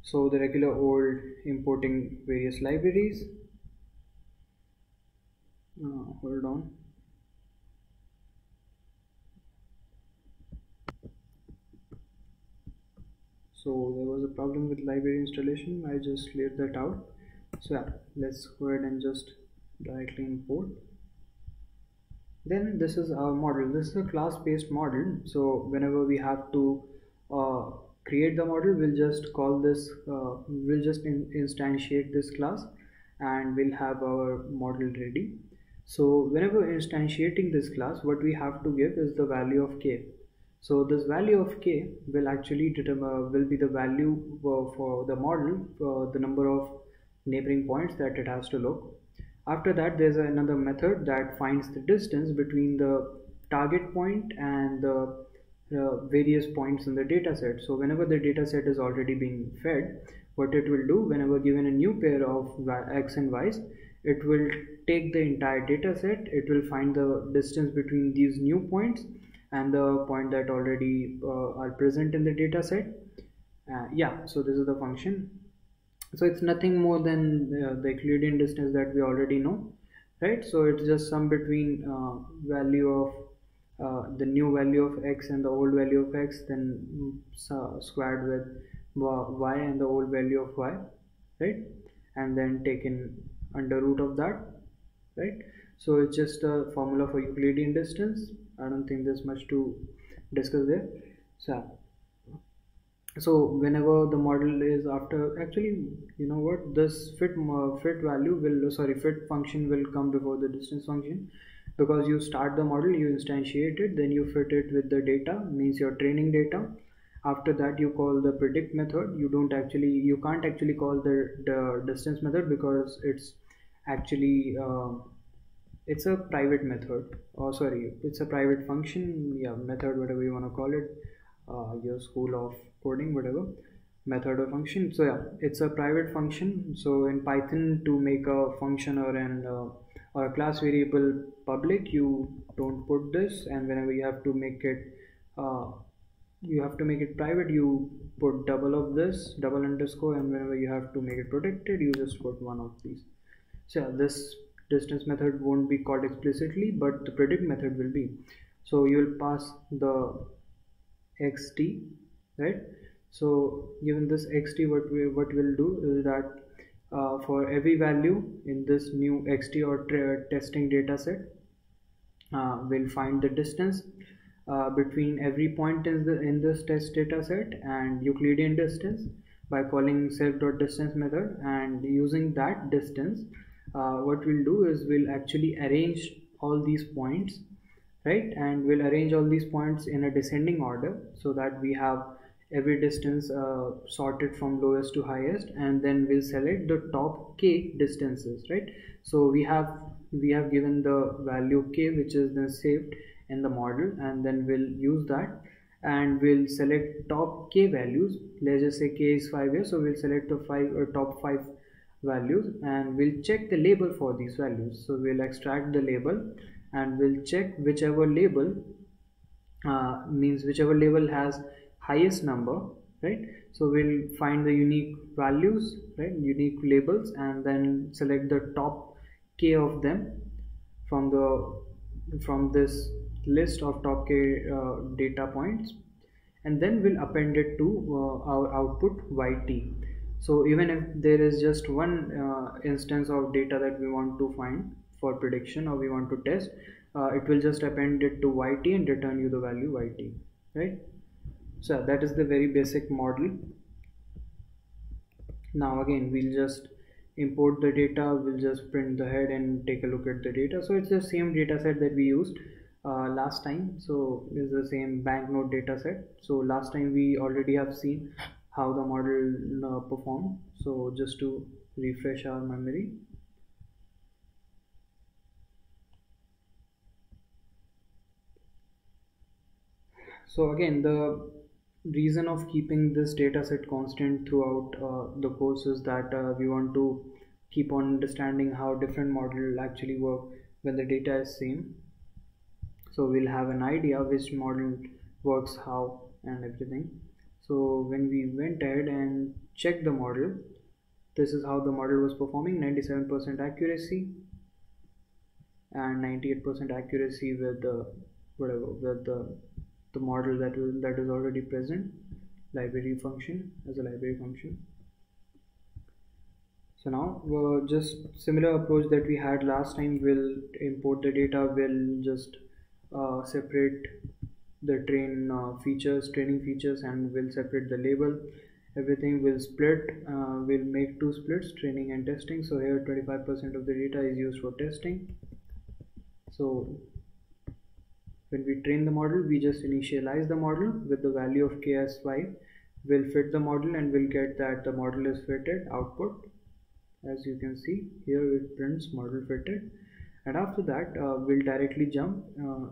So the regular old importing various libraries. Hold on. So there was a problem with library installation. I just cleared that out. So yeah, let's go ahead and just directly import. Then this is our model. This is a class-based model. So whenever we have to uh, create the model, we'll just call this. We'll just instantiate this class, and we'll have our model ready. So whenever instantiating this class, what we have to give is the value of k. So this value of k will actually determine will be the value for the model, the number of neighboring points that it has to look. After that, there's another method that finds the distance between the target point and the various points in the data set. So whenever the data set is already being fed, what it will do, whenever given a new pair of x and y's, it will take the entire data set, it will find the distance between these new points and the point that already are present in the data set. Yeah, so this is the function. So it's nothing more than the Euclidean distance that we already know, right? So it's just sum between value of the new value of x and the old value of x, then squared with y and the old value of y, right? And then taken under root of that, right? So it's just a formula for Euclidean distance. I don't think there's much to discuss there. So whenever the model is after, actually, you know what, this fit value will, sorry, fit function will come before the distance function, because you start the model, you instantiate it, then you fit it with the data, means your training data. After that you call the predict method. You can't actually call the distance method, because it's actually it's a private method, or sorry, it's a private function, yeah, method, whatever you want to call it, your school of coding, whatever, method or function. So yeah, it's a private function. So in Python, to make a function or a class variable public, you don't put this, and whenever you have to make it private, you put double of this, double underscore, and whenever you have to make it protected, you just put one of these. So yeah, this distance method won't be called explicitly, but the predict method will be. So you will pass the xt, right? So given this xt, what we'll do is that for every value in this new xt or testing data set, we'll find the distance between every point in this test data set and Euclidean distance by calling self.distance method, and using that distance, what we'll do is we'll actually arrange all these points, right? And we'll arrange all these points in a descending order, so that we have every distance sorted from lowest to highest, and then we'll select the top k distances, right? So we have given the value k, which is then saved in the model, and then we'll use that, and we'll select top k values. Let's just say k is 5 here, so we'll select the top 5 values, and we'll check the label for these values. So we'll extract the label, and we'll check whichever label means whichever label has highest number, right? So we'll find the unique values, right, unique labels, and then select the top k of them from this list of top k data points, and then we'll append it to our output yt. So even if there is just one instance of data that we want to find for prediction, or we want to test, it will just append it to yt and return you the value yt, right? So that is the very basic model. Now again, we'll just import the data, we'll just print the head and take a look at the data. So it's the same data set that we used last time. So it's the same banknote data set. So last time we already have seen how the model performed. So just to refresh our memory, so again, the reason of keeping this data set constant throughout the course is that we want to keep on understanding how different model actually work when the data is same. So we'll have an idea which model works how and everything. So when we went ahead and check the model. This is how the model was performing: 97% accuracy and 98% accuracy with the whatever with the model that is already present, library function, as a library function. So now just similar approach that we had last time. We'll import the data, we'll just separate the training features, and we'll separate the label. Everything will split. We'll make two splits, training and testing. So here 25% of the data is used for testing. So when we train the model, we just initialize the model with the value of ks5. We'll fit the model and we'll get that the model is fitted output. As you can see here, it prints model fitted, and after that we'll directly jump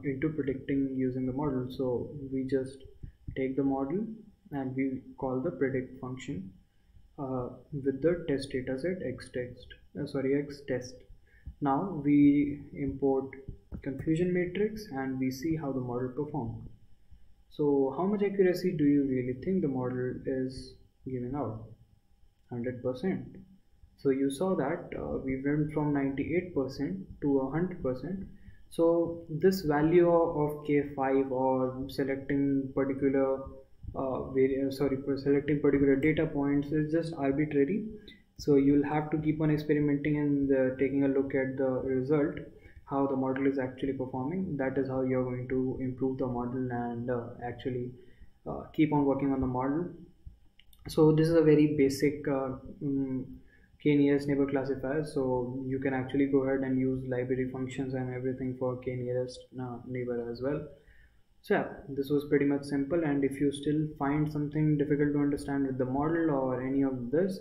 into predicting using the model. So we just take the model and we call the predict function with the test dataset x test. Now we import confusion matrix and we see how the model performed. So how much accuracy do you really think the model is giving out? 100%. So you saw that we went from 98% to 100%. So this value of k5, or selecting particular selecting particular data points, is just arbitrary. So you'll have to keep on experimenting and taking a look at the result, how the model is actually performing. That is how you're going to improve the model and actually keep on working on the model. So this is a very basic k-nearest neighbor classifier. So you can actually go ahead and use library functions and everything for k-nearest neighbor as well. So yeah, this was pretty much simple, and if you still find something difficult to understand with the model or any of this,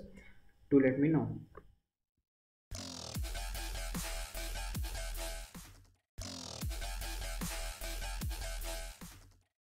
do let me know.